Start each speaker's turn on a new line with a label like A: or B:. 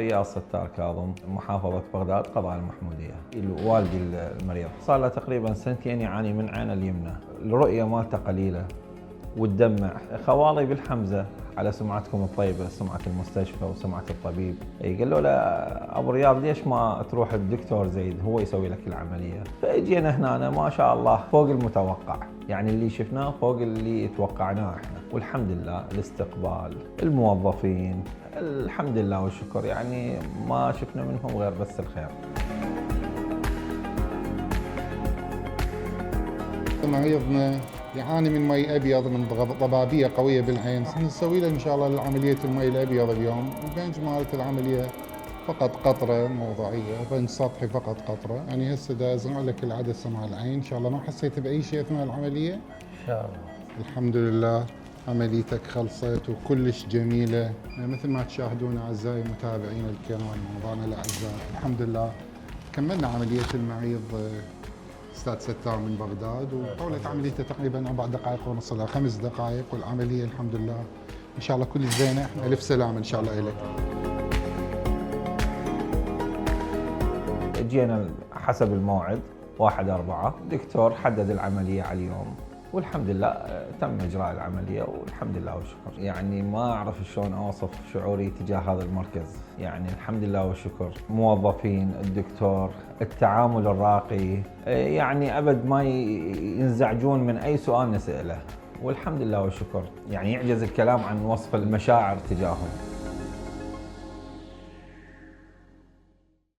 A: رياض ستار كاظم، محافظة بغداد، قضاء المحمودية. والدي المريض صار له تقريبا سنتين يعاني من عينه اليمنى، الرؤية مالته قليلة وتدمع. خوالي بالحمزة على سمعتكم الطيبة، سمعة المستشفى وسمعة الطبيب، قالوا له أبو رياض ليش ما تروح الدكتور زيد هو يسوي لك العملية. فاجينا هنا ما شاء الله فوق المتوقع، يعني اللي شفناه فوق اللي توقعناه احنا، والحمد لله الاستقبال، الموظفين، الحمد لله والشكر، يعني ما شفنا منهم غير بس الخير.
B: مريضنا يعاني من مي ابيض، من ضبابيه قويه بالعين، نسوي له ان شاء الله عمليه المي الابيض اليوم. البنج مالت العمليه فقط قطره موضعيه، بنج سطحي فقط قطره، يعني هسه دا ازرع لك العدسه مع العين ان شاء الله. ما حسيت باي شيء اثناء العمليه؟
A: ان شاء الله.
B: الحمد لله عمليتك خلصت وكلش جميله، مثل ما تشاهدون اعزائي متابعين الكرام موضوعنا الاعزاء. الحمد لله كملنا عمليه المريض استاذ ستار من بغداد، وطولت عمليته تقريبا 4 دقائق ونص الى 5 دقائق، والعمليه الحمد لله ان شاء الله كل زينه. الف سلامه ان شاء الله لك.
A: جينا حسب الموعد 1/4، الدكتور حدد العمليه على اليوم، والحمد لله تم اجراء العمليه والحمد لله والشكر. يعني ما اعرف شلون اوصف شعوري تجاه هذا المركز، يعني الحمد لله والشكر. موظفين، الدكتور، التعامل الراقي، يعني ابد ما ينزعجون من اي سؤال نساله، والحمد لله والشكر. يعني يعجز الكلام عن وصف المشاعر تجاههم.